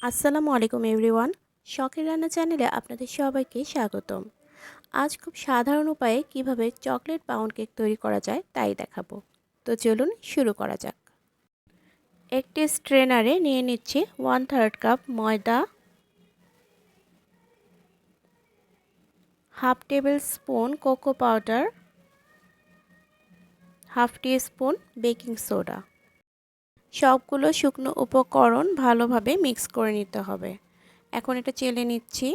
আসসালামু আলাইকুম এভরিওয়ান। শখের রান্না চ্যানেলে আপনাদের সবাইকে স্বাগতম। আজ খুব সাধারণ উপায়ে কিভাবে চকলেট পাউন্ড কেক তৈরি করা যায় তাই দেখাবো। তো চলুন শুরু করা যাক। একটি স্ট্রেনারে নিয়ে নিচ্ছি 1/3 কাপ ময়দা, half tablespoon cocoa powder, half teaspoon baking soda. সবগুলো শুকনো উপকরণ ভালোভাবে মিক্স করে নিতে হবে। এখন এটা চেলে নিচ্ছি।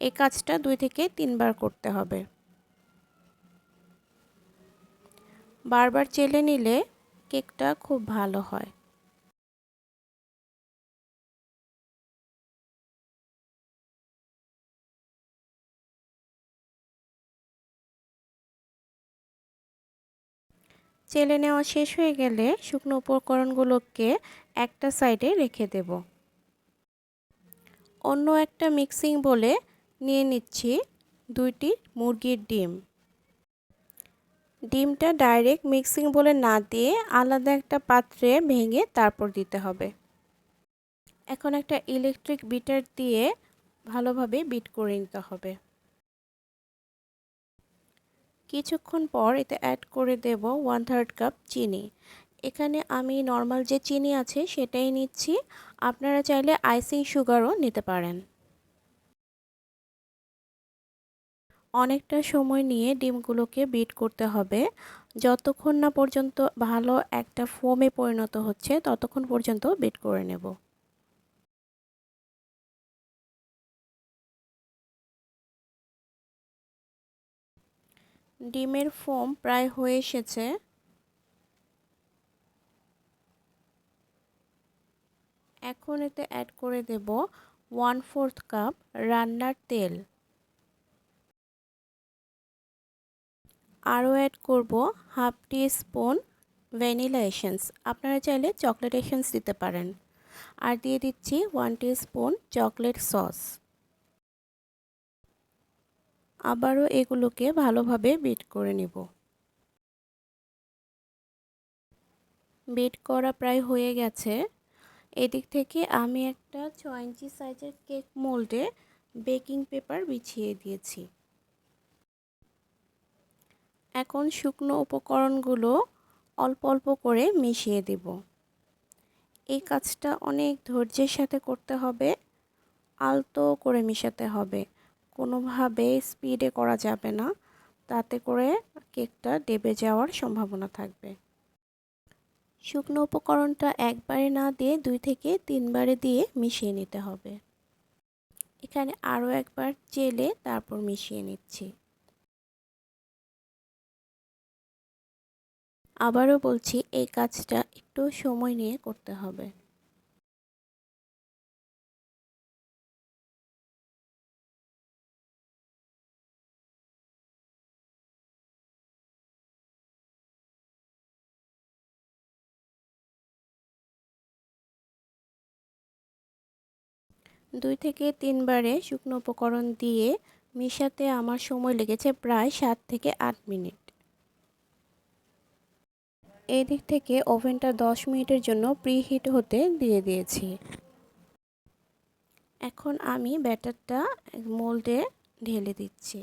এই কাজটা 2 থেকে 3 বার করতে হবে। বারবার চেলে নিলে কেকটা খুব ভালো হয়। চেলে নেওয়া শেষ হয়ে গেলে শুকনো উপকরণগুলোকে একটা সাইডে রেখে দেব। অন্য একটা মিক্সিং বোলে নিয়ে নিচ্ছি 2টি মুরগির ডিম। ডিমটা ডাইরেক্ট মিক্সিং বোলে না দিয়ে আলাদা একটা পাত্রে ভেঙে তারপর দিতে হবে। এখন একটা ইলেকট্রিক বিটার দিয়ে ভালোভাবে বিট করে নিতে হবে। কিছুক্ষণ পর এতে অ্যাড করে দেব 1/3 কাপ চিনি। এখানে আমি নর্মাল যে চিনি আছে সেটাই নিচ্ছি। আপনারা চাইলে আইসিং সুগারও নিতে পারেন। অনেকটা সময় নিয়ে ডিমগুলোকে বিট করতে হবে। যতক্ষণ না পর্যন্ত ভালো একটা ফোমে পরিণত হচ্ছে ততক্ষণ পর্যন্ত বিট করে নেব। ডিমের ফোম প্রায় হয়ে এসেছে। এখন এতে অ্যাড করে দেব 1/4 কাপ রান্নার তেল। আরও অ্যাড করব হাফ টি স্পুন ভ্যানিলা এসেন্স। আপনারা চাইলে চকলেট এসেন্স দিতে পারেন। আর দিয়ে দিচ্ছি 1 টিস্পুন চকলেট সস। আবারও এগুলোকে ভালোভাবে বিট করে নিব। বিট করা প্রায় হয়ে গেছে। এদিক থেকে আমি একটা 6 ইঞ্চি সাইজের কেক মোল্ডে বেকিং পেপার বিছিয়ে দিয়েছি। এখন শুকনো উপকরণগুলো অল্প অল্প করে মিশিয়ে দেব। এই কাজটা অনেক ধৈর্যের সাথে করতে হবে। আলতো করে মেশাতে হবে। কোনোভাবে স্পিডে করা যাবে না। তাতে করে কেকটা দেবে যাওয়ার সম্ভাবনা থাকবে। শুকনো উপকরণটা একবারে না দিয়ে 2 থেকে 3 বারে দিয়ে মিশিয়ে নিতে হবে। এখানে আরও একবার চেলে তারপর মিশিয়ে নিচ্ছি। আবারও বলছি এই কাজটা একটু সময় নিয়ে করতে হবে। 2 থেকে 3 বারে শুকনো উপকরণ দিয়ে মেশাতে আমার সময় লেগেছে প্রায় 7 থেকে 8 মিনিট। এদিক থেকে ওভেনটা 10 মিনিটের জন্য প্রিহিট হতে দিয়ে দিয়েছি। এখন আমি ব্যাটারটা মোল্ডে ঢেলে দিচ্ছি।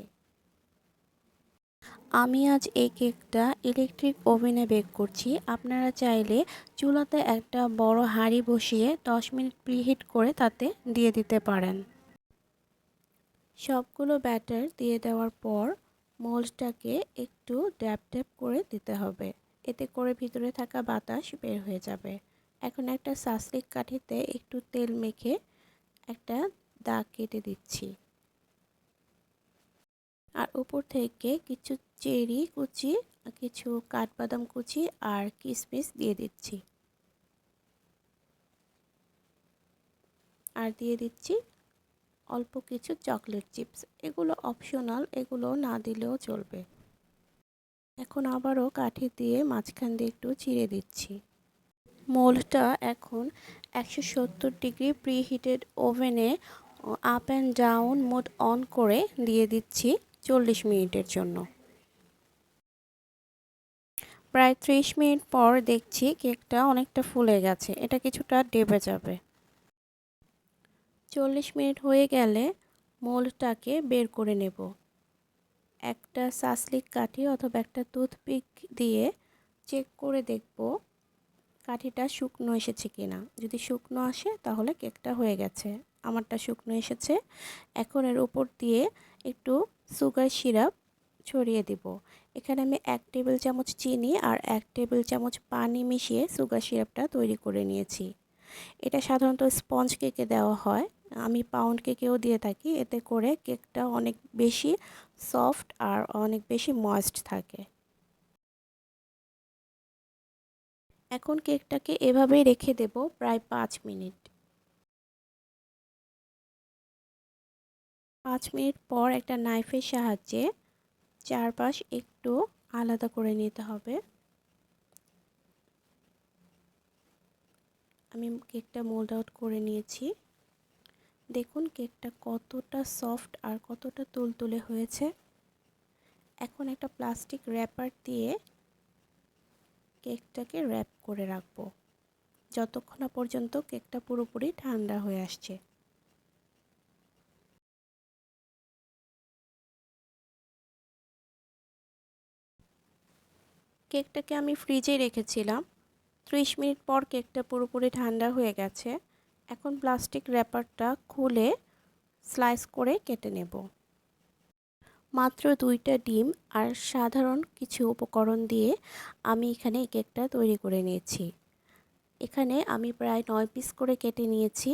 আমি আজ এই কেকটা ইলেকট্রিক ওভেনে বেক করছি। আপনারা চাইলে চুলাতে একটা বড় হাঁড়ি বসিয়ে 10 মিনিট প্রিহিট করে তাতে দিয়ে দিতে পারেন। সবগুলো ব্যাটার দিয়ে দেওয়ার পর মোল্ডটাকে একটু ড্যাপ ড্যাপ করে দিতে হবে। এতে করে ভিতরে থাকা বাতাস বের হয়ে যাবে। এখন একটা সাসলিক কাঠিতে একটু তেল মেখে একটা দাগ কেটে দিচ্ছি। আর উপর থেকে কিছু চেরি কুচি, কিছু কাঠবাদাম কুচি আর কিশমিশ দিয়ে দিচ্ছি। আর দিয়ে দিচ্ছি অল্প কিছু চকলেট চিপস। এগুলো অপশনাল, এগুলো না দিলেও চলবে। এখন আবারও কাঠি দিয়ে মাঝখান দিয়ে একটু চিড়ে দিচ্ছি। মোল্ডটা এখন 170 ডিগ্রি প্রিহিটেড ওভেনে up and down mode on করে দিয়ে দিচ্ছি 40 মিনিটের জন্য। প্রায় 30 মিনিট পর দেখছি কেকটা অনেকটা ফুলে গেছে। এটা কিছুটা ডেবে যাবে। 40 মিনিট হয়ে গেলে মোল্ডটাকে বের করে নেব। একটা সাসলিক কাঠি অথবা একটা টুথপিক দিয়ে চেক করে দেখব কাঠিটা শুকনো এসেছে কিনা। যদি শুকনো আসে তাহলে কেকটা হয়ে গেছে। আমারটা শুকনো এসেছে। এখন এর উপর দিয়ে একটু সুগার সিরাপ ছড়িয়ে দিব। এখানে আমি 1 টেবিল চামচ চিনি আর 1 টেবিল চামচ পানি মিশিয়ে সুগার সিরাপটা তৈরি করে নিয়েছি। এটা সাধারণত স্পঞ্জ কেকে দেওয়া হয়, আমি পাউন্ড কেকেও দিয়ে থাকি। এতে করে কেকটা অনেক বেশি সফট আর অনেক বেশি ময়েস্ট থাকে। এখন কেকটাকে এভাবেই রেখে দেব প্রায় 5 মিনিট। 5 মিনিট পর একটা নাইফের সাহায্যে চারপাশ একটু আলাদা করে নিতে হবে। আমি কেকটা মোল্ড আউট করে নিয়েছি। দেখুন কেকটা কতটা সফট আর কতটা তুলতুলে হয়েছে। এখন একটা প্লাস্টিক র্যাপার দিয়ে কেকটাকে র্যাপ করে রাখবো যতক্ষণ না পর্যন্ত কেকটা পুরোপুরি ঠান্ডা হয়ে আসছে। কেকটাকে আমি ফ্রিজে রেখেছিলাম। 30 মিনিট পর কেকটা পুরোপুরি ঠান্ডা হয়ে গেছে। এখন প্লাস্টিক র্যাপারটা খুলে স্লাইস করে কেটে নেব। মাত্র 2টা ডিম আর সাধারণ কিছু উপকরণ দিয়ে আমি এখানে এই কেকটা তৈরি করে নিয়েছি। এখানে আমি প্রায় 9 পিস করে কেটে নিয়েছি।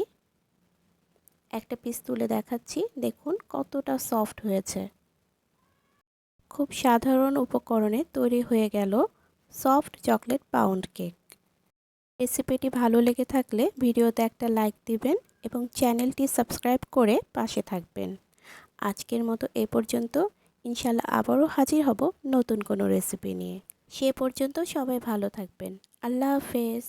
একটা পিস তুলে দেখাচ্ছি, দেখুন কতটা সফট হয়েছে। খুব সাধারণ উপকরণে তৈরি হয়ে গেল সফট চকলেট পাউন্ড কেক। রেসিপিটি ভালো লেগে থাকলে ভিডিওতে একটা লাইক দিবেন এবং চ্যানেলটি সাবস্ক্রাইব করে পাশে থাকবেন। আজকের মতো এ পর্যন্ত। ইনশাল্লাহ আবারও হাজির হব নতুন কোনো রেসিপি নিয়ে। সে পর্যন্ত সবাই ভালো থাকবেন। আল্লাহ হাফেজ।